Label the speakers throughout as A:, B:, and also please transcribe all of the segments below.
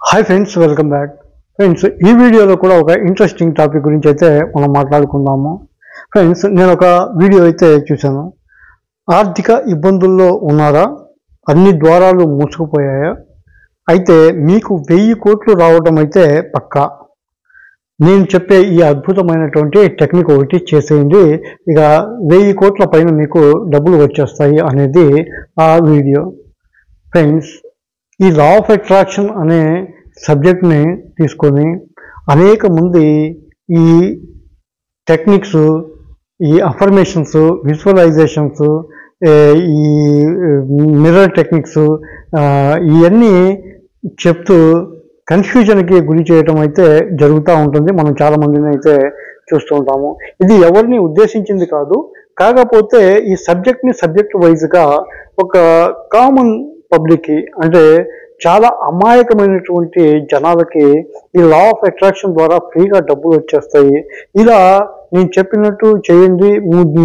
A: Hi friends, welcome back. Friends, ఈ వీడియోలో కూడా ఒక ఇంట్రెస్టింగ్ టాపిక్ గురించి అయితే మనం మాట్లాడుకుందాము. ఫ్రెండ్స్, నేను ఒక వీడియో అయితే చూశాను. ఆర్థిక ఇబ్బందుల్లో ఉన్నారా? అన్ని ద్వారాలు మూసుకుపోయాయా? అయితే మీకు 1000 కోట్లు రావడం అయితే పక్కా. నేను చెప్పే ఈ అద్భుతమైనటువంటి టెక్నిక్ ఒకటి చేసేయండి, ఇక 1000 కోట్ల పైన మీకు డబ్బులు వచ్చేస్తాయి అనేది ఆ వీడియో. ఫ్రెండ్స్, ఈ లా ఆఫ్ అట్రాక్షన్ అనే సబ్జెక్ట్ని తీసుకొని అనేక మంది ఈ టెక్నిక్స్, ఈ అఫర్మేషన్స్, విజువలైజేషన్స్, ఈ మిర్రర్ టెక్నిక్స్ ఇవన్నీ చెప్తూ కన్ఫ్యూజన్కి గురి చేయటం అయితే జరుగుతూ ఉంటుంది. మనం చాలామందిని అయితే చూస్తూ ఉంటాము. ఇది ఎవరిని ఉద్దేశించింది కాదు, కాకపోతే ఈ సబ్జెక్ట్ వైజ్గా ఒక కామన్ పబ్లిక్కి, అంటే చాలా అమాయకమైనటువంటి జనాలకి ఈ లా ఆఫ్ అట్రాక్షన్ ద్వారా ఫ్రీగా డబ్బులు వచ్చేస్తాయి. ఇలా నేను చెప్పినట్టు చేయండి,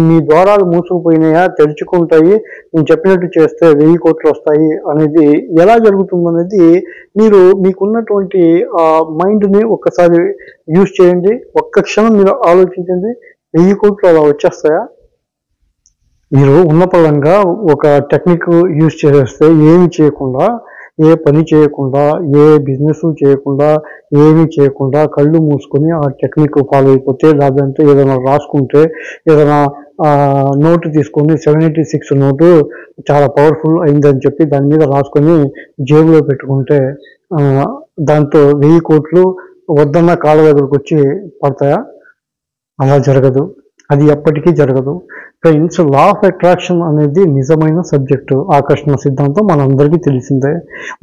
A: మీ ద్వారాలు మూసుకుపోయినాయా, తెరుచుకుంటాయి, నేను చెప్పినట్టు చేస్తే 1000 కోట్లు వస్తాయి అనేది ఎలా జరుగుతుందనేది మీరు మీకున్నటువంటి మైండ్ని ఒక్కసారి యూజ్ చేయండి. ఒక్క క్షణం మీరు ఆలోచించండి, 1000 కోట్లు అలా వచ్చేస్తాయా? మీరు ఉన్న పరంగా ఒక టెక్నిక్ యూజ్ చేసేస్తే ఏమి చేయకుండా, ఏ పని చేయకుండా, ఏ బిజినెస్ చేయకుండా, ఏమీ చేయకుండా కళ్ళు మూసుకొని ఆ టెక్నిక్ ఫాలో అయిపోతే, లేదంటే ఏదైనా రాసుకుంటే, ఏదైనా నోటు తీసుకొని 786 నోటు చాలా పవర్ఫుల్ అయిందని చెప్పి దాని మీద రాసుకొని జేబులో పెట్టుకుంటే దాంతో 1000 కోట్లు వద్దన్న కాళ్ళ దగ్గరకు వచ్చి పడతాయా? అలా జరగదు, అది ఎప్పటికీ జరగదు. ఫ్రెండ్స్, లా ఆఫ్ అట్రాక్షన్ అనేది నిజమైన సబ్జెక్టు. ఆకర్షణ సిద్ధాంతం మనందరికీ తెలిసిందే.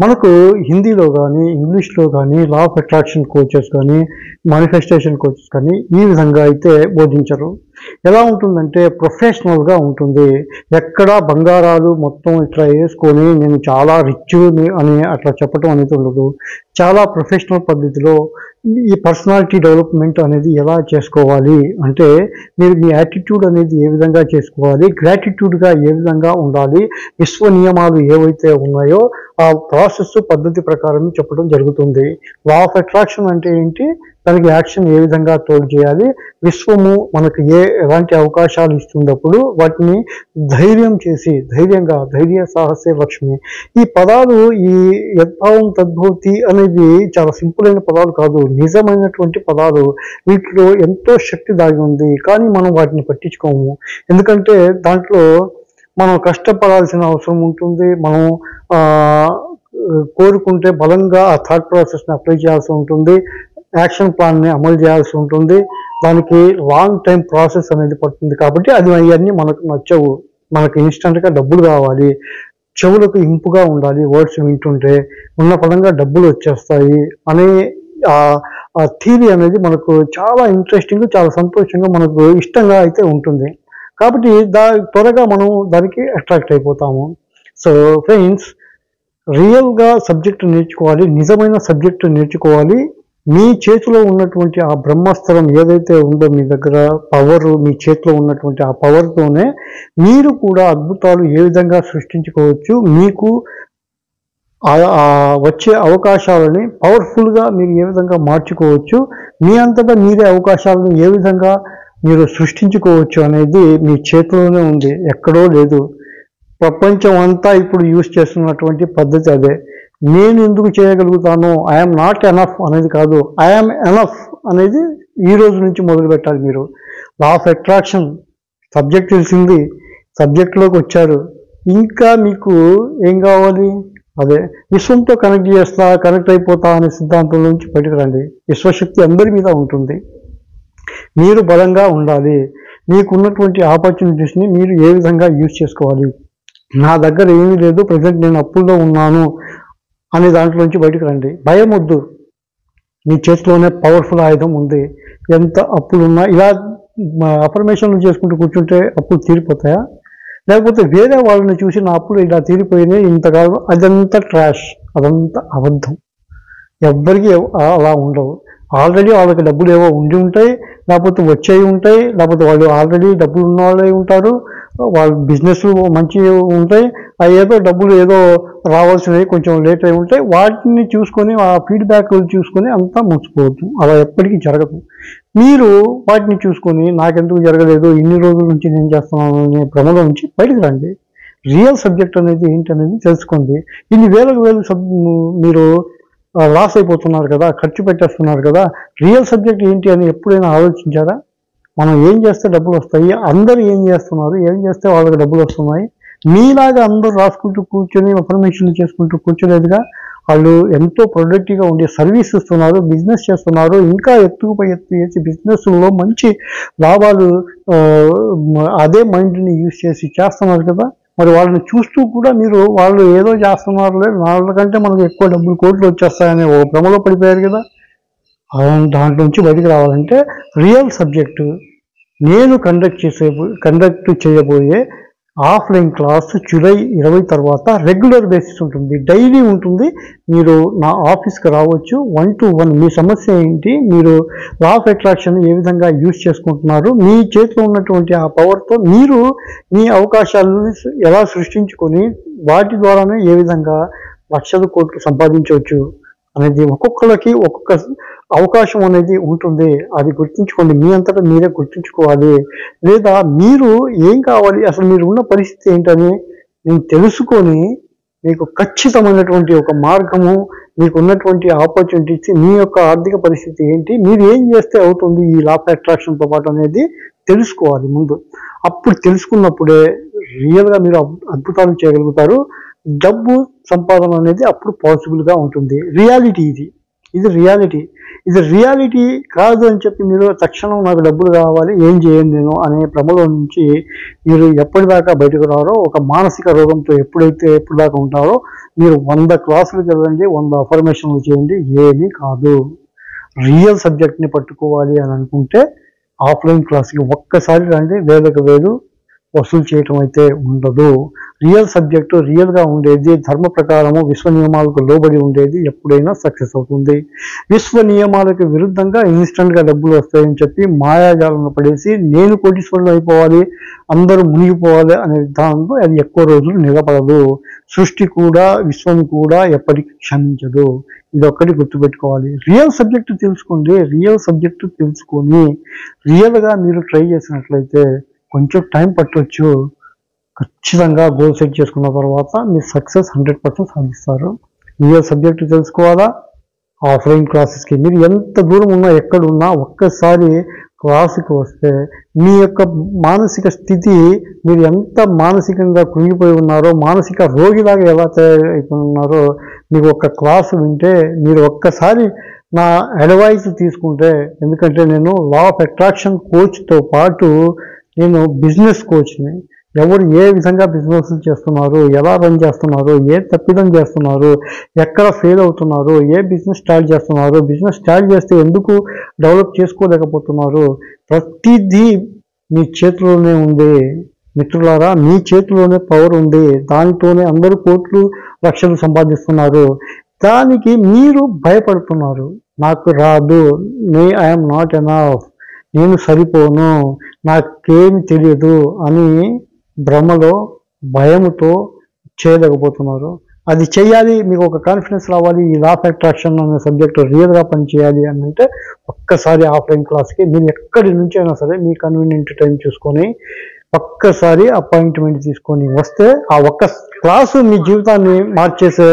A: మనకు హిందీలో కానీ, ఇంగ్లీష్లో కానీ లా ఆఫ్ అట్రాక్షన్ కోచెస్ కానీ, మానిఫెస్టేషన్ కోచెస్ కానీ ఈ విధంగా అయితే బోధించరు. ఎలా ఉంటుందంటే ప్రొఫెషనల్గా ఉంటుంది. ఎక్కడా బంగారాలు మొత్తం ఇట్లా వేసుకొని నేను చాలా రిచ్ అని అట్లా చెప్పడం అనేది ఉండదు. చాలా ప్రొఫెషనల్ పద్ధతిలో ఈ పర్సనాలిటీ డెవలప్మెంట్ అనేది ఎలా చేసుకోవాలి అంటే, మీరు మీ యాటిట్యూడ్ అనేది ఏ విధంగా చేసుకోవాలి, గ్రాటిట్యూడ్గా ఏ విధంగా ఉండాలి, విశ్వ నియమాలు ఏవైతే ఉన్నాయో ఆ ప్రాసెస్ పద్ధతి ప్రకారం చెప్పడం జరుగుతుంది. లా ఆఫ్ అట్రాక్షన్ అంటే ఏంటి, దానికి యాక్షన్ ఏ విధంగా తోడు చేయాలి, విశ్వము మనకు ఎలాంటి అవకాశాలు ఇస్తున్నప్పుడు వాటిని ధైర్యం చేసి, ధైర్య సాహసే లక్ష్మి, ఈ పదాలు, ఈ యద్భావం తద్భవతి అనేది చాలా సింపుల్ అయిన పదాలు కాదు, నిజమైనటువంటి పదాలు. వీటిలో ఎంతో శక్తి దాగి ఉంది, కానీ మనం వాటిని పట్టించుకోము. ఎందుకంటే దాంట్లో మనం కష్టపడాల్సిన అవసరం ఉంటుంది. మనం కోరుకుంటే బలంగా ఆ థాట్ ప్రాసెస్ని అప్లై చేయాల్సి ఉంటుంది, యాక్షన్ ప్లాన్ని అమలు చేయాల్సి ఉంటుంది. దానికి లాంగ్ టైం ప్రాసెస్ అనేది పడుతుంది. కాబట్టి అవన్నీ మనకు నచ్చవు. మనకు ఇన్స్టెంట్గా డబ్బులు కావాలి, చెవులకు ఇంపుగా ఉండాలి, వర్డ్స్ వింటుంటే ఉన్న పరంగా డబ్బులు వచ్చేస్తాయి అనే ఆ థియరీ అనేది మనకు చాలా ఇంట్రెస్టింగ్, చాలా సంతోషంగా, మనకు ఇష్టంగా అయితే ఉంటుంది. కాబట్టి త్వరగా మనం దానికి అట్రాక్ట్ అయిపోతాము. సో ఫ్రెండ్స్, రియల్గా సబ్జెక్ట్ నేర్చుకోవాలి, నిజమైన సబ్జెక్ట్ నేర్చుకోవాలి. మీ చేతిలో ఉన్నటువంటి ఆ బ్రహ్మాస్త్రం ఏదైతే ఉందో, మీ దగ్గర పవర్, మీ చేతిలో ఉన్నటువంటి ఆ పవర్తోనే మీరు కూడా అద్భుతాలు ఏ విధంగా సృష్టించుకోవచ్చు, మీకు వచ్చే అవకాశాలని పవర్ఫుల్గా మీరు ఏ విధంగా మార్చుకోవచ్చు, మీ అంతటా మీరే అవకాశాలను ఏ విధంగా మీరు సృష్టించుకోవచ్చు అనేది మీ చేతిలోనే ఉంది, ఎక్కడో లేదు. ప్రపంచం అంతా ఇప్పుడు యూజ్ చేస్తున్నటువంటి పద్ధతి అదే. నేను ఎందుకు చేయగలుగుతాను, ఐఎమ్ నాట్ ఎనఫ్ అనేది కాదు, ఐఎమ్ ఎనఫ్ అనేది ఈ రోజు నుంచి మొదలు పెట్టాలి. మీరు లా ఆఫ్ అట్రాక్షన్ సబ్జెక్ట్ తెలిసింది, సబ్జెక్ట్లోకి వచ్చారు, ఇంకా మీకు ఏం కావాలి? అదే విశ్వంతో కనెక్ట్ అయిపోతా అనే సిద్ధాంతం నుంచి బయటకు రండి. విశ్వశక్తి అందరి మీద ఉంటుంది, మీరు బలంగా ఉండాలి. మీకున్నటువంటి ఆపర్చునిటీస్ని మీరు ఏ విధంగా యూజ్ చేసుకోవాలి. నా దగ్గర ఏమీ లేదు, ప్రజెంట్ నేను అప్పుల్లో ఉన్నాను అనే దాంట్లో నుంచి బయటకు రండి. భయం వద్దు, మీ చేతిలోనే పవర్ఫుల్ ఆయుధం ఉంది. ఎంత అప్పులున్నా ఇలా అఫర్మేషన్లు చేసుకుంటూ కూర్చుంటే అప్పులు తీరిపోతాయా? లేకపోతే వేరే వాళ్ళని చూసి నా అప్పులు ఇలా తీరిపోయినాయి ఇంతకాలం, అదంతా ట్రాష్, అదంతా అబద్ధం. ఎవ్వరికి అలా ఉండవు. ఆల్రెడీ వాళ్ళకి డబ్బులు ఏవో ఉండి ఉంటాయి, లేకపోతే వచ్చేవి ఉంటాయి, లేకపోతే వాళ్ళు ఆల్రెడీ డబ్బులు ఉన్న వాళ్ళే ఉంటారు, వాళ్ళ బిజినెస్ మంచి ఉంటాయి, అవి ఏదో డబ్బులు ఏదో రావాల్సినవి కొంచెం లేట్ అయి ఉంటాయి, వాటిని చూసుకొని ఆ ఫీడ్బ్యాక్ చూసుకొని అంతా ముచ్చిపోవద్దు. అలా ఎప్పటికీ జరగదు. మీరు వాటిని చూసుకొని నాకెందుకు జరగలేదు, ఇన్ని రోజుల నుంచి నేను చేస్తున్నాను అనే భ్రమలో నుంచి బయటకు రండి. రియల్ సబ్జెక్ట్ అనేది ఏంటనేది తెలుసుకోండి. ఇన్ని వేలకు వేలు మీరు లాస్ అయిపోతున్నారు కదా, ఖర్చు పెట్టేస్తున్నారు కదా, రియల్ సబ్జెక్ట్ ఏంటి అని ఎప్పుడైనా ఆలోచించారా? మనం ఏం చేస్తే డబ్బులు వస్తాయి, అందరూ ఏం చేస్తున్నారు, ఏం చేస్తే వాళ్ళకి డబ్బులు వస్తున్నాయి, మీలాగా అందరూ రాసుకుంటూ కూర్చొని ఇన్ఫర్మేషన్లు చేసుకుంటూ కూర్చోలేదుగా. వాళ్ళు ఎంతో ప్రొడక్టివ్గా ఉండే సర్వీస్ ఇస్తున్నారు, బిజినెస్ చేస్తున్నారు, ఇంకా ఎత్తుకుపై ఎత్తు వేసి బిజినెస్లో మంచి లాభాలు అదే మైండ్ని యూజ్ చేసి చేస్తున్నారు కదా. మరి వాళ్ళని చూస్తూ కూడా మీరు వాళ్ళు ఏదో చేస్తున్నారు, వాళ్ళకంటే మనకు ఎక్కువ డబ్బులు కోట్లు వచ్చేస్తాయనే ఓ భ్రమలో పడిపోయారు కదా. దాంట్లో నుంచి బయటికి రావాలంటే రియల్ సబ్జెక్టు నేను కండక్ట్ చేయబోయే ఆఫ్లైన్ క్లాస్ జూలై 20 తర్వాత రెగ్యులర్ బేసిస్ ఉంటుంది, డైలీ ఉంటుంది. మీరు నా ఆఫీస్కి రావచ్చు, 1-to-1 మీ సమస్య ఏంటి, మీరు లా ఆఫ్ అట్రాక్షన్ ఏ విధంగా యూజ్ చేసుకుంటున్నారు, మీ చేతిలో ఉన్నటువంటి ఆ పవర్తో మీరు మీ అవకాశాలను ఎలా సృష్టించుకొని వాటి ద్వారానే ఏ విధంగా లక్షల కోట్లు సంపాదించవచ్చు అనేది ఒక్కొక్కరికి ఒక్కొక్క అవకాశం అనేది ఉంటుంది. అది గుర్తుంచుకోండి, మీ అంతటా మీరే గుర్తుంచుకోవాలి. లేదా మీరు ఏం కావాలి, అసలు మీరు ఉన్న పరిస్థితి ఏంటని నేను తెలుసుకొని మీకు ఖచ్చితమైనటువంటి ఒక మార్గము, మీకు ఉన్నటువంటి ఆపర్చునిటీస్, మీ యొక్క ఆర్థిక పరిస్థితి ఏంటి, మీరు ఏం చేస్తే అవుతుంది ఈ లా ఆఫ్ అట్రాక్షన్తో పాటు అనేది తెలుసుకోవాలి ముందు. అప్పుడు తెలుసుకున్నప్పుడే రియల్గా మీరు అద్భుతాలు చేయగలుగుతారు. డబ్బు సంపాదన అనేది అప్పుడు పాసిబుల్గా ఉంటుంది. రియాలిటీ ఇది రియాలిటీ. ఇది రియాలిటీ కాదు అని చెప్పి మీరు తక్షణం నాకు డబ్బులు కావాలి, ఏం చేయను నేను అనే భ్రమలో నుంచి మీరు ఎప్పటిదాకా బయటకు రారో, ఒక మానసిక రోగంతో ఎప్పుడు దాకా ఉంటారో, మీరు 100 క్లాసులకు వెళ్ళండి, 100 అఫర్మేషన్లు చేయండి, ఏమీ కాదు. రియల్ సబ్జెక్ట్ని పట్టుకోవాలి అని అనుకుంటే ఆఫ్లైన్ క్లాస్కి ఒక్కసారి రండి, వేలకు వేలు వసూలు చేయటం అయితే ఉండదు. రియల్ సబ్జెక్టు రియల్గా ఉండేది, ధర్మ ప్రకారము విశ్వ నియమాలకు లోబడి ఉండేది ఎప్పుడైనా సక్సెస్ అవుతుంది. విశ్వ నియమాలకు విరుద్ధంగా ఇన్స్టెంట్గా డబ్బులు వస్తాయని చెప్పి మాయాజాలను పడేసి నేను కోటీశ్వరులు అయిపోవాలి, అందరూ మునిగిపోవాలి అనే విధానంలో అది ఎక్కువ రోజులు నిలబడదు. సృష్టి కూడా విశ్వం కూడా ఎప్పటికీ క్షమించదు. ఇదొక్కటి గుర్తుపెట్టుకోవాలి. రియల్ సబ్జెక్టు తెలుసుకోండి. రియల్ సబ్జెక్టు తెలుసుకొని రియల్గా మీరు ట్రై చేసినట్లయితే కొంచెం టైం పట్టవచ్చు, ఖచ్చితంగా గోల్ సెట్ చేసుకున్న తర్వాత మీరు సక్సెస్ 100% సాధిస్తారు. రియల్ సబ్జెక్టు తెలుసుకోవాలా? ఆఫ్లైన్ క్లాసెస్కి మీరు ఎంత దూరం ఉన్నా ఎక్కడున్నా ఒక్కసారి క్లాసుకి వస్తే మీ యొక్క మానసిక స్థితి, మీరు ఎంత మానసికంగా కృంగిపోయి ఉన్నారో, మానసిక రోగిలాగా ఎలా తయారైపోతున్నారో మీకు ఒక్క క్లాసు వింటే, మీరు ఒక్కసారి నా అడ్వైస్ తీసుకుంటే, ఎందుకంటే నేను లా ఆఫ్ అట్రాక్షన్ కోచ్తో పాటు నేను బిజినెస్ కోచ్ని. ఎవరు ఏ విధంగా బిజినెస్ చేస్తున్నారు, ఎలా రన్ చేస్తున్నారు, ఏ తప్పిదం చేస్తున్నారు, ఎక్కడ ఫెయిల్ అవుతున్నారు, ఏ బిజినెస్ స్టార్ట్ చేస్తున్నారు, బిజినెస్ స్టార్ట్ చేస్తే ఎందుకు డెవలప్ చేసుకోలేకపోతున్నారు, ప్రతిదీ మీ చేతిలోనే ఉంది మిత్రులారా. మీ చేతిలోనే పవర్ ఉంది, దానితోనే అందరూ కోట్లు లక్షలు సంపాదిస్తున్నారు. దానికి మీరు భయపడుతున్నారు, నాకు రాదు, ఐఎమ్ నాట్ ఎనఫ్, నేను సరిపోను, నాకేమి తెలియదు అని భ్రమలో భయముతో చేయలేకపోతున్నారు. అది చేయాలి, మీకు ఒక కాన్ఫిడెన్స్ రావాలి, ఈ లా ఆఫ్ అట్రాక్షన్ అనే సబ్జెక్ట్ రియల్గా పనిచేయాలి అని అంటే ఒక్కసారి ఆఫ్లైన్ క్లాస్కి మీరు ఎక్కడి నుంచి అయినా సరే మీ కన్వీనియంట్ టైం చూసుకొని ఒక్కసారి అపాయింట్మెంట్ తీసుకొని వస్తే ఆ ఒక్క క్లాసు మీ జీవితాన్ని మార్చేసే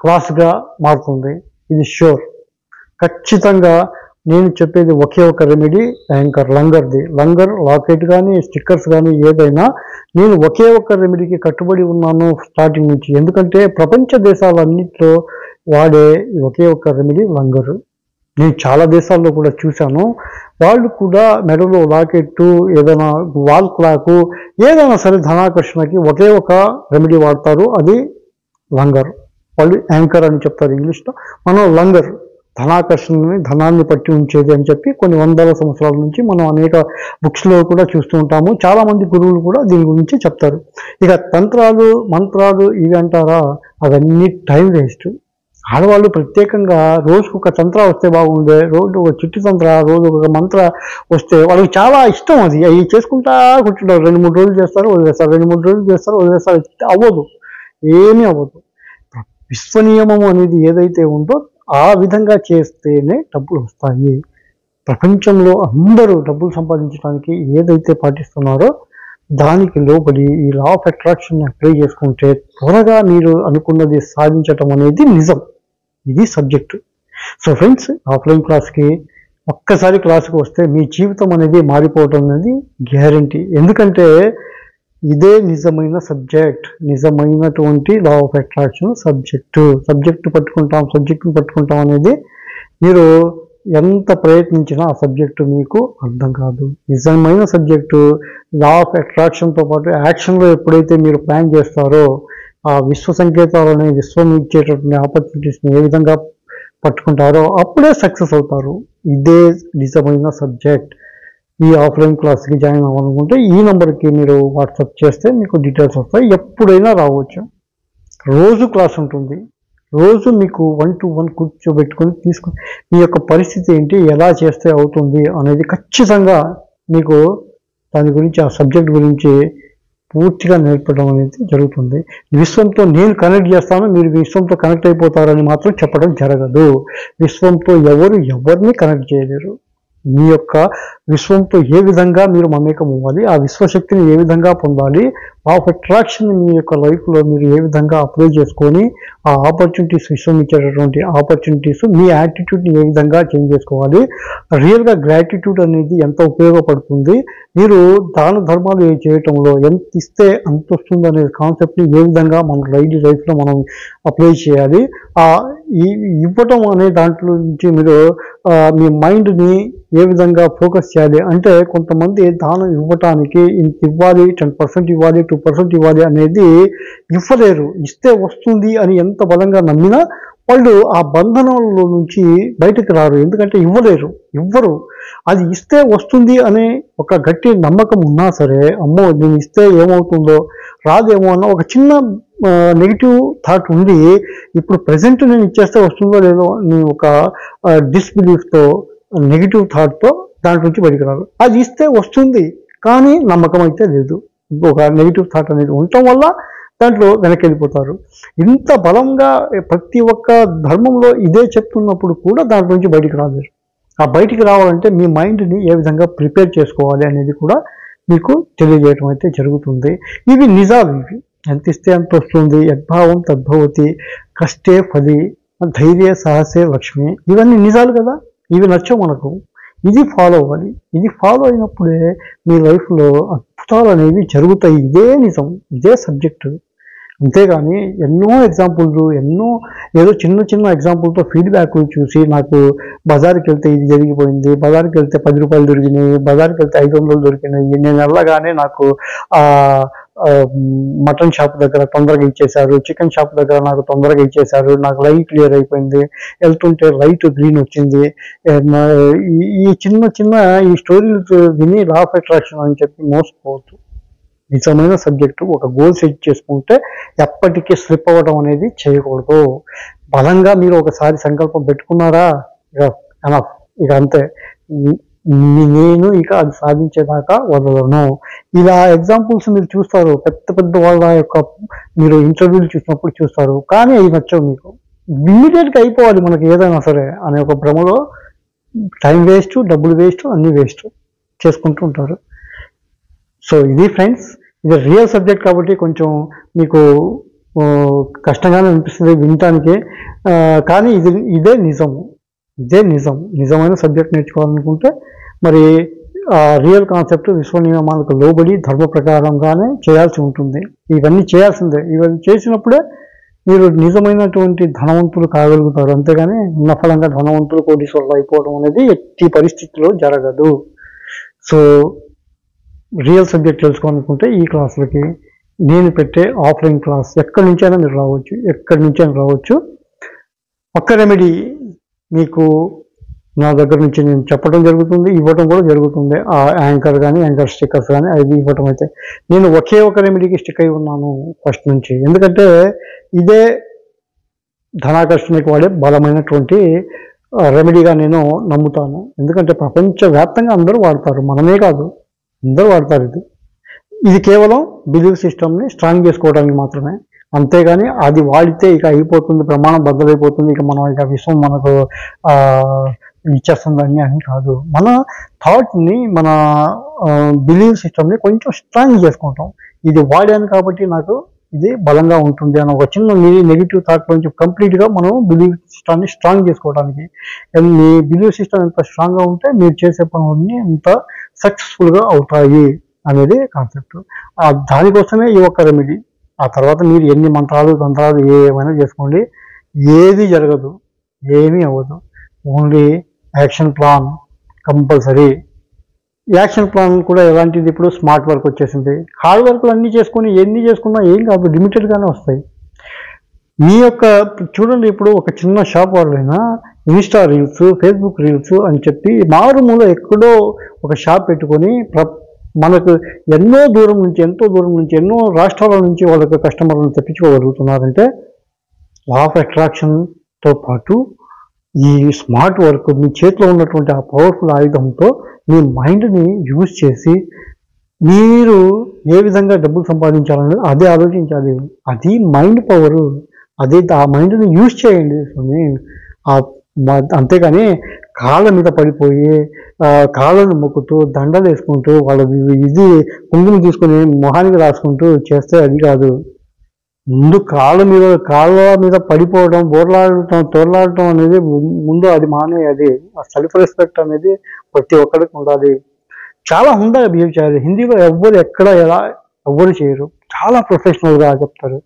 A: క్లాసుగా మారుతుంది. ఇది షూర్. ఖచ్చితంగా నేను చెప్పేది ఒకే ఒక రెమెడీ, యాంకర్ లంగర్ది. లంగర్ లాకెట్ కానీ స్టిక్కర్స్ కానీ ఏదైనా నేను ఒకే ఒక రెమెడీకి కట్టుబడి ఉన్నాను స్టార్టింగ్ నుంచి. ఎందుకంటే ప్రపంచ దేశాలన్నింటిలో వాడే ఒకే ఒక రెమెడీ లంగరు. నేను చాలా దేశాల్లో కూడా చూశాను, వాళ్ళు కూడా మెడలో లాకెట్టు, ఏదైనా వాల్ క్లాకు, ఏదైనా సరే ధనాకర్షణకి ఒకే ఒక రెమెడీ వాడతారు, అది లంగర్. వాళ్ళు యాంకర్ అని చెప్తారు ఇంగ్లీష్లో, మనం లంగర్, ధనాకర్షణని ధనాన్ని పట్టి ఉంచేది అని చెప్పి కొన్ని వందల సంవత్సరాల నుంచి మనం అనేక బుక్స్లో కూడా చూస్తూ ఉంటాము. చాలామంది గురువులు కూడా దీని గురించి చెప్తారు. ఇక తంత్రాలు మంత్రాలు ఇవి అంటారా, అవన్నీ టైం వేస్ట్. ఆడవాళ్ళు ప్రత్యేకంగా రోజుకు ఒక తంత్ర వస్తే బాగుండే, రోజు ఒక చిట్టి తంత్ర, రోజు ఒక మంత్ర వస్తే వాళ్ళకి చాలా ఇష్టం. అది అవి చేసుకుంటా కూర్చుంటారు. 2-3 రోజులు చేస్తారు, వదిలేస్తారు, 2-3 రోజులు చేస్తారు, వదిలేస్తారు. అవ్వదు, ఏమీ అవ్వదు. విశ్వనియమం అనేది ఏదైతే ఉందో ఆ విధంగా చేస్తేనే డబ్బులు వస్తాయి. ప్రపంచంలో అందరూ డబ్బులు సంపాదించడానికి ఏదైతే పాటిస్తున్నారో దానికి లోబడి ఈ లా ఆఫ్ అట్రాక్షన్ అప్లై చేసుకుంటే త్వరగా మీరు అనుకున్నది సాధించటం అనేది నిజం. ఇది సబ్జెక్టు. సో ఫ్రెండ్స్, ఆఫ్లైన్ క్లాస్కి ఒక్కసారి క్లాస్కి వస్తే మీ జీవితం అనేది మారిపోవటం అనేది గ్యారంటీ. ఎందుకంటే ఇదే నిజమైన సబ్జెక్ట్, నిజమైనటువంటి లా ఆఫ్ అట్రాక్షన్ సబ్జెక్టు పట్టుకుంటాం అనేది మీరు ఎంత ప్రయత్నించినా ఆ సబ్జెక్టు మీకు అర్థం కాదు. నిజమైన సబ్జెక్టు లా ఆఫ్ అట్రాక్షన్తో పాటు యాక్షన్లో ఎప్పుడైతే మీరు ప్లాన్ చేస్తారో ఆ విశ్వ సంకేతాలని, విశ్వం ఇచ్చేటటువంటి ఆపర్చునిటీస్ని ఏ విధంగా పట్టుకుంటారో అప్పుడే సక్సెస్ అవుతారు. ఇదే నిజమైన సబ్జెక్ట్. ఈ ఆఫ్లైన్ క్లాస్కి జాయిన్ అవ్వాలనుకుంటే ఈ నెంబర్కి మీరు వాట్సాప్ చేస్తే మీకు డీటెయిల్స్ వస్తాయి. ఎప్పుడైనా రావచ్చు. రోజు క్లాస్ ఉంటుంది. రోజు మీకు 1-to-1 కూర్చోబెట్టుకొని తీసుకుని మీ యొక్క పరిస్థితి ఏంటి, ఎలా చేస్తే అవుతుంది అనేది ఖచ్చితంగా మీకు దాని గురించి, ఆ సబ్జెక్ట్ గురించి పూర్తిగా నేర్పడం అనేది జరుగుతుంది. విశ్వంతో నేను కనెక్ట్ చేస్తాను, మీరు విశ్వంతో కనెక్ట్ అయిపోతారని మాత్రం చెప్పడం జరగదు. విశ్వంతో ఎవరిని కనెక్ట్ చేయలేరు. మీ యొక్క విశ్వంతో ఏ విధంగా మీరు మమేకం అవ్వాలి, ఆ విశ్వశక్తిని ఏ విధంగా పొందాలి, ఆఫ్ అట్రాక్షన్ మీ యొక్క లైఫ్లో మీరు ఏ విధంగా అప్లై చేసుకొని ఆ ఆపర్చునిటీస్, విశ్వం ఇచ్చేటటువంటి ఆపర్చునిటీస్, మీ యాటిట్యూడ్ని ఏ విధంగా చేంజ్ చేసుకోవాలి, రియల్గా గ్రాటిట్యూడ్ అనేది ఎంత ఉపయోగపడుతుంది, మీరు దాన ధర్మాలు చేయటంలో ఎంత ఇస్తే అంత వస్తుంది అనే కాన్సెప్ట్ని ఏ విధంగా మన లైఫ్లో మనం అప్లై చేయాలి, ఇవ్వటం అనే దాంట్లో నుంచి మీరు మీ మైండ్ని ఏ విధంగా ఫోకస్ చేయాలి. అంటే కొంతమంది దానం ఇవ్వటానికి ఇంత ఇవ్వాలి, 10% ఇవ్వాలి, 2% ఇవ్వాలి అనేది ఇవ్వలేరు. ఇస్తే వస్తుంది అని ఎంత బలంగా నమ్మినా వాళ్ళు ఆ బంధనంలో నుంచి బయటకు రారు. ఎందుకంటే ఇవ్వరు. అది ఇస్తే వస్తుంది అనే ఒక గట్టి నమ్మకం ఉన్నా సరే, అమ్మో నేను ఇస్తే ఏమవుతుందో, రాదేమో అన్న ఒక చిన్న నెగిటివ్ థాట్ ఉండి ఇప్పుడు ప్రజెంట్ నేను ఇచ్చేస్తే వస్తుందో లేదో అని ఒక డిస్బిలీఫ్తో, నెగిటివ్ థాట్తో దాంట్ నుంచి బయటకు రారు. అది ఇస్తే వస్తుంది కానీ నమ్మకం అయితే లేదు. ఒక నెగిటివ్ థాట్ అనేది ఉండటం వల్ల దాంట్లో వెనక్కి వెళ్ళిపోతారు. ఇంత బలంగా ప్రతి ఒక్క ధర్మంలో ఇదే చెప్తున్నప్పుడు కూడా దాంట్లో నుంచి బయటికి రాలేరు. ఆ బయటికి రావాలంటే మీ మైండ్ని ఏ విధంగా ప్రిపేర్ చేసుకోవాలి అనేది కూడా మీకు తెలియజేయటం అయితే జరుగుతుంది. ఇవి నిజాలు. ఇవి ఎంత ఇస్తే అంత వస్తుంది, యద్భావం తద్భవతి, కష్టే ఫలి, ధైర్య సాహసే లక్ష్మి, ఇవన్నీ నిజాలు కదా. ఇవి నచ్చవు మనకు. ఇది ఫాలో అవ్వాలి. ఇది ఫాలో అయినప్పుడే మీ లైఫ్లో అద్భుతాలు అనేవి జరుగుతాయి. ఇదే నిజం, ఇదే సబ్జెక్టు. అంతేగాని ఎన్నో ఎగ్జాంపుల్స్, ఏదో చిన్న ఎగ్జాంపుల్తో ఫీడ్బ్యాక్లు చూసి నాకు బజార్కి వెళ్తే ఇది జరిగిపోయింది, బజార్కి వెళ్తే 10 రూపాయలు దొరికినాయి, బజార్కి వెళ్తే 500 దొరికినాయి, నేను వెళ్ళగానే నాకు మటన్ షాప్ దగ్గర తొందరగా ఇచ్చేశారు, చికెన్ షాప్ దగ్గర నాకు తొందరగా ఇచ్చేశారు, నాకు లైట్ క్లియర్ అయిపోయింది, వెళ్తుంటే లైట్ గ్రీన్ వచ్చింది, ఈ చిన్న ఈ స్టోరీలు విని లా ఆఫ్ అట్రాక్షన్ అని చెప్పి మోసపోవద్దు. నిజమైన సబ్జెక్టు ఒక గోల్ సెట్ చేసుకుంటే ఎప్పటికీ స్లిప్ అవ్వడం అనేది చేయకూడదు. బలంగా మీరు ఒకసారి సంకల్పం పెట్టుకున్నారా, ఇక అంతే, నేను ఇక అది సాధించేదాకా వదలను. ఇలా ఎగ్జాంపుల్స్ మీరు చూస్తారు, పెద్ద వాళ్ళ యొక్క మీరు ఇంటర్వ్యూలు చూసినప్పుడు చూస్తారు. కానీ అవి నచ్చవు మీకు. ఇమ్మీడియట్గా అయిపోవాలి మనకి ఏదైనా సరే అనే ఒక భ్రమలో టైం వేస్ట్, డబ్బులు వేస్ట్, అన్నీ వేస్ట్ చేసుకుంటూ ఉంటారు. సో ఇది ఫ్రెండ్స్, ఇది రియల్ సబ్జెక్ట్ కాబట్టి కొంచెం మీకు కష్టంగానే అనిపిస్తుంది వినటానికి. కానీ ఇదే నిజమైన సబ్జెక్ట్ నేర్చుకోవాలనుకుంటే మరి రియల్ కాన్సెప్ట్, విశ్వ నియమాలకు లోబడి ధర్మ ప్రకారంగానే చేయాల్సి ఉంటుంది. ఇవన్నీ చేయాల్సిందే. ఇవన్నీ చేసినప్పుడే మీరు నిజమైనటువంటి ధనవంతులు కాగలుగుతారు. అంతేగాని ఉన్నఫలంగా ధనవంతులు, కోటీశ్వరులు అయిపోవడం అనేది ఎట్టి పరిస్థితుల్లో జరగదు. సో రియల్ సబ్జెక్ట్ తెలుసుకోవాలనుకుంటే ఈ క్లాసులకి నేను పెట్టే ఆఫ్లైన్ క్లాస్ ఎక్కడి నుంచైనా మీరు రావచ్చు. ఒక్క రెమెడీ మీకు నా దగ్గర నుంచి నేను చెప్పడం జరుగుతుంది, ఇవ్వడం కూడా జరుగుతుంది. ఆ యాంకర్ కానీ, యాంకర్ స్టిక్కర్స్ కానీ అవి ఇవ్వటం అయితే నేను ఒకే ఒక రెమెడీకి స్టిక్ అయి ఉన్నాను ఫస్ట్ నుంచి. ఎందుకంటే ఇదే ధనాకర్షణకి వాడే బలమైనటువంటి రెమెడీగా నేను నమ్ముతాను. ఎందుకంటే ప్రపంచవ్యాప్తంగా అందరూ వాడతారు, మనమే కాదు, అందరూ వాడతారు. ఇది కేవలం బిలీవ్ సిస్టమ్ని స్ట్రాంగ్ చేసుకోవడానికి మాత్రమే. అంతేగాని అది వాడితే ఇక అయిపోతుంది, ప్రమాణం బద్దలైపోతుంది, ఇక మనం ఇక విశ్వం మనకు ఇచ్చేస్తుందని అని కాదు. మన థాట్ని, మన బిలీవ్ సిస్టమ్ని కొంచెం స్ట్రాంగ్ చేసుకుంటాం. ఇది వాడాను కాబట్టి నాకు ఇది బలంగా ఉంటుంది అని ఒక చిన్న నెగిటివ్ థాట్ నుంచి కంప్లీట్గా మనం బిలీవ్ సిస్టమ్ని స్ట్రాంగ్ చేసుకోవడానికి. మీ బిలీవ్ సిస్టమ్ ఎంత స్ట్రాంగ్గా ఉంటే మీరు చేసే పనులన్నీ అంత సక్సెస్ఫుల్గా అవుతాయి అనేది కాన్సెప్ట్. దానికోసమే ఈ ఒక్క రెమెడీ. ఆ తర్వాత మీరు ఎన్ని మంత్రాలు తంత్రాలు ఏమైనా చేసుకోండి, ఏది జరగదు, ఏమీ అవ్వదు. Only action plan compulsory. Action plan కూడా ఎలాంటిది, ఇప్పుడు స్మార్ట్ వర్క్ వచ్చేసింది. హార్డ్ వర్క్లు అన్నీ చేసుకుని ఎన్ని చేసుకున్నా ఏం కాదు, లిమిటెడ్గానే వస్తాయి. మీ యొక్క చూడండి, ఇప్పుడు ఒక చిన్న షాప్ వాళ్ళైనా ఇన్స్టా రీల్స్, ఫేస్బుక్ రీల్స్ అని చెప్పి మారుమూల ఎక్కడో ఒక షాప్ పెట్టుకొని మనకు ఎంతో దూరం నుంచి ఎన్నో రాష్ట్రాల నుంచి వాళ్ళకి కస్టమర్లను తెప్పించుకోగలుగుతున్నారంటే లా ఆఫ్ అట్రాక్షన్తో పాటు ఈ స్మార్ట్ వర్క్, మీ చేతిలో ఉన్నటువంటి ఆ పవర్ఫుల్ ఆయుధంతో మీ మైండ్ని యూజ్ చేసి మీరు ఏ విధంగా డబ్బులు సంపాదించాలనేది అదే ఆలోచించాలి. అది మైండ్ పవరు. అదే ఆ మైండ్ని యూజ్ చేయండి. అంతేగాని కాళ్ళ మీద పడిపోయి కాళ్ళను మొక్కుతూ దండలు వేసుకుంటూ వాళ్ళ ఇది కుంకుమ తీసుకొని మొహానికి రాసుకుంటూ చేస్తే అది కాదు. ముందు కాళ్ళ మీద పడిపోవడం, తోర్లాడటం అనేది ముందు అది మానేయాలి. ఆ సెల్ఫ్ రెస్పెక్ట్ అనేది ప్రతి ఒక్కరికి ఉండాలి. చాలా హుందాగా బిహేవ్ చేయాలి. హిందీలో ఎవ్వరు చేయరు, చాలా ప్రొఫెషనల్గా చెప్తారు.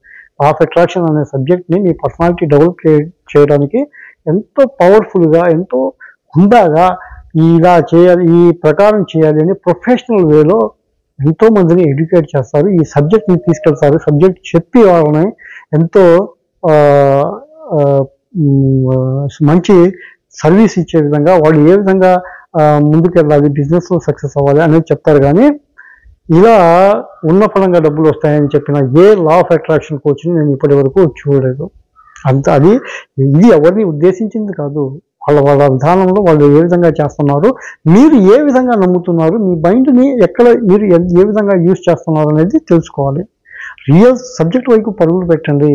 A: ఆఫ్ అట్రాక్షన్ అనే సబ్జెక్ట్ని మీ పర్సనాలిటీ డెవలప్ చేయడానికి ఎంతో పవర్ఫుల్గా, ఎంతో హుందాగా ఇలా చేయాలి, ఈ ప్రకారం చేయాలి అని ప్రొఫెషనల్ వేలో ఎంతో మందిని ఎడ్యుకేట్ చేస్తారు. ఈ సబ్జెక్ట్ని తీసుకెళ్తారు. సబ్జెక్ట్ చెప్పి వాళ్ళని ఎంతో మంచి సర్వీస్ ఇచ్చే విధంగా, వాళ్ళు ఏ విధంగా ముందుకెళ్ళాలి, బిజినెస్లో సక్సెస్ అవ్వాలి అనేది చెప్తారు. కానీ ఇలా ఉన్న ఫలంగా డబ్బులు వస్తాయని చెప్పిన ఏ లా ఆఫ్ అట్రాక్షన్ కోచ్ని నేను ఇప్పటి వరకు చూడలేదు. ఇది ఎవరిని ఉద్దేశించింది కాదు. వాళ్ళ విధానంలో వాళ్ళు ఏ విధంగా చేస్తున్నారు, మీరు ఏ విధంగా నమ్ముతున్నారు, మీ మైండ్ని మీరు ఏ విధంగా యూజ్ చేస్తున్నారు అనేది తెలుసుకోవాలి. రియల్ సబ్జెక్ట్ వైపు పరుగులు పెట్టండి.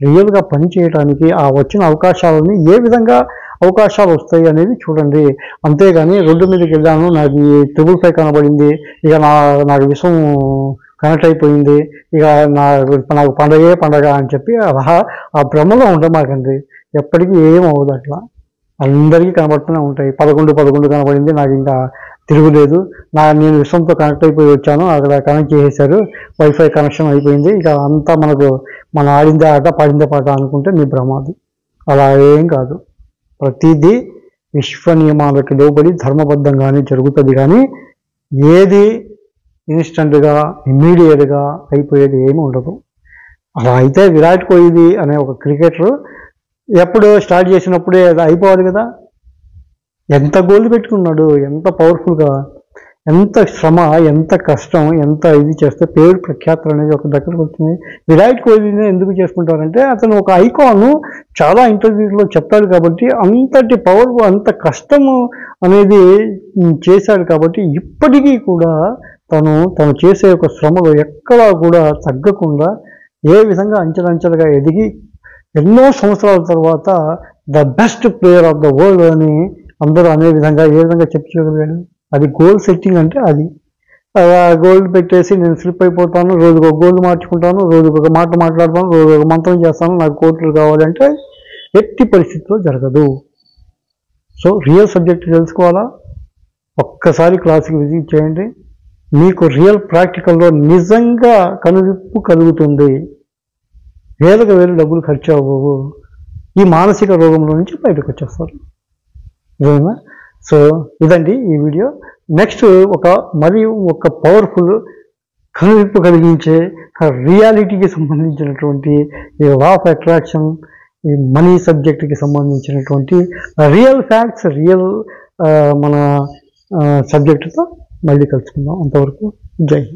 A: రియల్గా పని చేయడానికి ఆ వచ్చిన అవకాశాలని ఏ విధంగా అవకాశాలు వస్తాయి అనేది చూడండి. అంతేగాని రోడ్డు మీదకి వెళ్ళాను, నాకు 555 కనబడింది, ఇక నాకు విషయం కనెక్ట్ అయిపోయింది, ఇక నాకు పండగ అని చెప్పి ఆ భ్రమలో ఉండమాకండి. ఎప్పటికీ ఏమవుదు. అట్లా అందరికీ కనబడుతూనే ఉంటాయి. 11 కనబడింది, నాకు ఇంకా తిరుగులేదు, నేను విశ్వంతో కనెక్ట్ అయిపోయి వచ్చాను, అక్కడ కనెక్ట్ చేసేసారు, వైఫై కనెక్షన్ అయిపోయింది, ఇక అంతా మన ఆడిందే ఆట పాడిందే పాట అనుకుంటే మీ భ్రమాది. అలా ఏం కాదు. ప్రతిదీ విశ్వ నియమాలకు లోబడి ధర్మబద్ధంగానే జరుగుతుంది. కానీ ఏది ఇన్స్టంట్గా ఇమ్మీడియట్గా అయిపోయేది ఏమి ఉండదు. అలా అయితే విరాట్ కోహ్లీ అనే ఒక క్రికెటర్ ఎప్పుడు స్టార్ట్ చేసినప్పుడే అది అయిపోవాలి కదా. ఎంత గోల్ పెట్టుకున్నాడు, ఎంత పవర్ఫుల్గా, ఎంత శ్రమ, ఎంత కష్టం, ఎంత ఇది చేస్తే పేరు ప్రఖ్యాతులు అనేది ఒక దగ్గరకు వచ్చింది. విరాట్ కోహ్లీని ఎందుకు చేసుకుంటారంటే అతను ఒక ఐకాన్, చాలా ఇంటర్వ్యూస్లో చెప్తాడు కాబట్టి, అంతటి పవర్, అంత కష్టము అనేది చేశాడు కాబట్టి ఇప్పటికీ కూడా తను చేసే ఒక శ్రమలో ఎక్కడా కూడా తగ్గకుండా ఏ విధంగా అంచెలంచెలుగా ఎదిగి ఎన్నో సంవత్సరాల తర్వాత the best player of the world అని అందరూ అనే విధంగా ఏ విధంగా చెప్పగలిగాడు. అది గోల్ సెట్టింగ్ అంటే అది. గోల్ పెట్టేసి నేను స్లిప్ అయిపోతాను, రోజుకు ఒక గోల్ మార్చుకుంటాను, రోజుకు ఒక మాట మాట్లాడతాను, రోజు ఒక మంత్రం చేస్తాను, నాకు కోట్లు కావాలంటే ఎట్టి పరిస్థితిలో జరగదు. సో రియల్ సబ్జెక్ట్ తెలుసుకోవాలా, ఒక్కసారి క్లాస్కి విజిట్ చేయండి, మీకు రియల్ ప్రాక్టికల్లో నిజంగా కనువిప్పు కలుగుతుంది. వేలకు డబ్బులు ఖర్చు అవ్వవు. ఈ మానసిక రోగంలో నుంచి బయటకు వచ్చేస్తారు. అదేనా? సో ఇదండి ఈ వీడియో. నెక్స్ట్ ఒక పవర్ఫుల్ కనువిప్పు కలిగించే రియాలిటీకి సంబంధించినటువంటి ఈ లా ఆఫ్ అట్రాక్షన్, ఈ మనీ సబ్జెక్ట్కి సంబంధించినటువంటి రియల్ ఫ్యాక్ట్స్, రియల్ మన సబ్జెక్టుతో మళ్ళీ కలుసుకుందాం. అంతవరకు జై హింద్.